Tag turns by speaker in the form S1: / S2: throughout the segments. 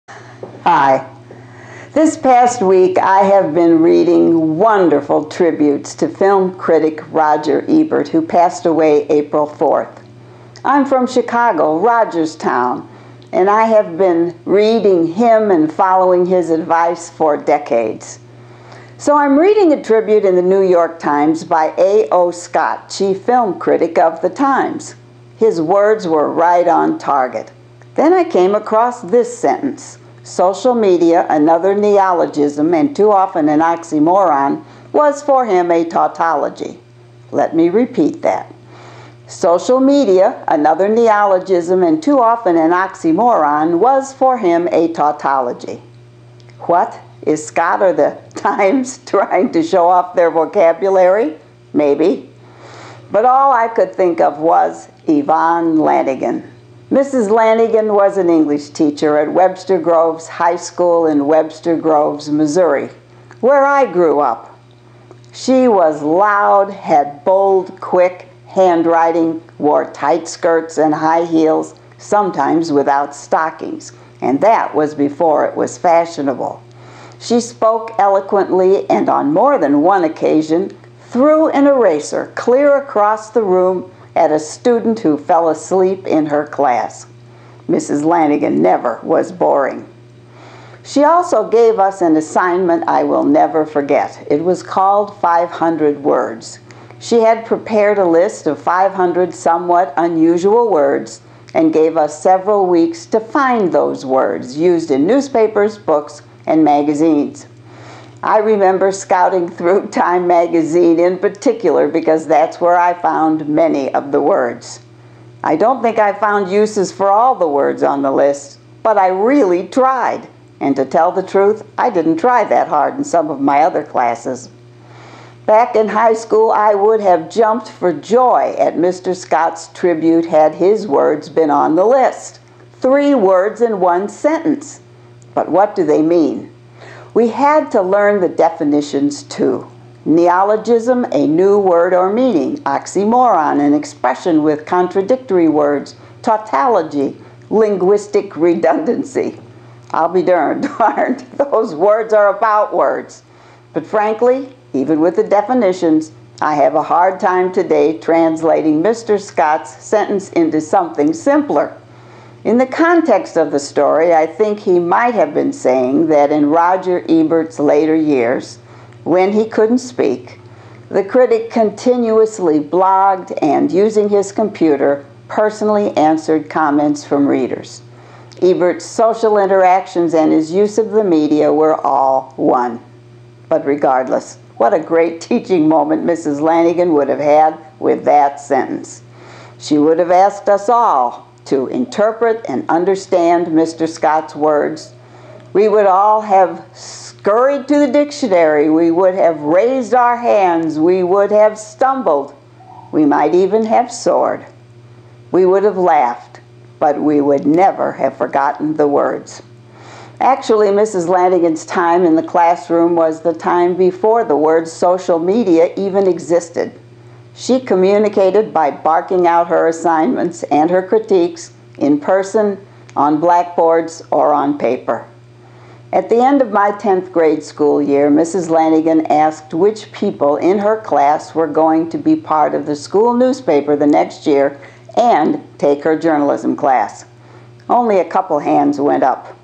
S1: Hi. This past week I have been reading wonderful tributes to film critic Roger Ebert, who passed away April 4th. I'm from Chicago, Rogerstown, and I have been reading him and following his advice for decades. So I'm reading a tribute in the New York Times by A.O. Scott, chief film critic of the Times. His words were right on target. Then I came across this sentence: social media, another neologism and too often an oxymoron, was for him a tautology. Let me repeat that. Social media, another neologism and too often an oxymoron, was for him a tautology. What? Is Scott or the Times trying to show off their vocabulary? Maybe. But all I could think of was Yvonne Lanagan. Mrs. Lanagan was an English teacher at Webster Groves High School in Webster Groves, Missouri, where I grew up. She was loud, had bold, quick handwriting, wore tight skirts and high heels, sometimes without stockings, and that was before it was fashionable. She spoke eloquently and on more than one occasion threw an eraser clear across the room at a student who fell asleep in her class. Mrs. Lanagan never was boring. She also gave us an assignment I will never forget. It was called 500 Words. She had prepared a list of 500 somewhat unusual words and gave us several weeks to find those words used in newspapers, books, and magazines. I remember scouting through Time magazine in particular because that's where I found many of the words. I don't think I found uses for all the words on the list, but I really tried. And to tell the truth, I didn't try that hard in some of my other classes. Back in high school, I would have jumped for joy at Mr. Scott's tribute had his words been on the list. 3 words in one sentence. But what do they mean? We had to learn the definitions too. Neologism, a new word or meaning. Oxymoron, an expression with contradictory words. Tautology, linguistic redundancy. I'll be darned, those words are about words. But frankly, even with the definitions, I have a hard time today translating Mr. Scott's sentence into something simpler. In the context of the story, I think he might have been saying that in Roger Ebert's later years, when he couldn't speak, the critic continuously blogged and, using his computer, personally answered comments from readers. Ebert's social interactions and his use of the media were all one. But regardless, what a great teaching moment Mrs. Lanagan would have had with that sentence. She would have asked us all to interpret and understand Mr. Scott's words. We would all have scurried to the dictionary. We would have raised our hands. We would have stumbled. We might even have soared. We would have laughed, but we would never have forgotten the words. Actually, Mrs. Lanagan's time in the classroom was the time before the word social media even existed. She communicated by barking out her assignments and her critiques in person, on blackboards, or on paper. At the end of my 10th grade school year, Mrs. Lanagan asked which people in her class were going to be part of the school newspaper the next year and take her journalism class. Only a couple hands went up.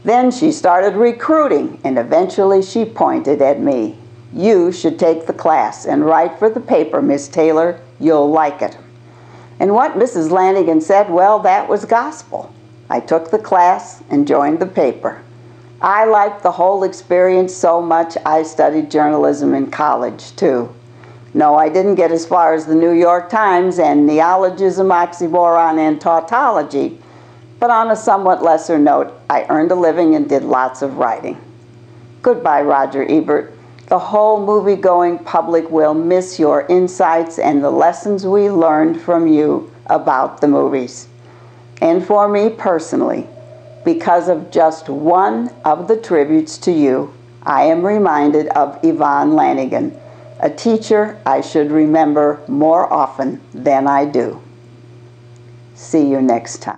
S1: Then she started recruiting, and eventually she pointed at me. "You should take the class and write for the paper, Miss Taylor. You'll like it." And what Mrs. Lanagan said, well, that was gospel. I took the class and joined the paper. I liked the whole experience so much I studied journalism in college, too. No, I didn't get as far as the New York Times and neologism, oxymoron, and tautology, but on a somewhat lesser note, I earned a living and did lots of writing. Goodbye, Roger Ebert. The whole movie-going public will miss your insights and the lessons we learned from you about the movies. And for me personally, because of just one of the tributes to you, I am reminded of Yvonne Lanagan, a teacher I should remember more often than I do. See you next time.